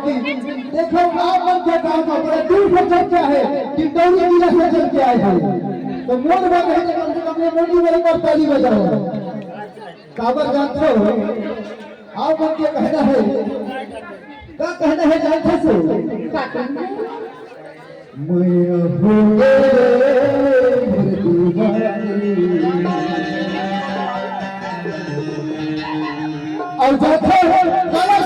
देखो आप के गांव का बड़ा दूर से चर्चा है कि दौड़ी जिला से चल के आए हैं तो मोर बात है कि कम से कम ये मोटी वाले पर ताली बजाओ काबर जानते हो आप के कहना है क्या कहना है जानते हो क्या कहना है मैं हो और जानते हो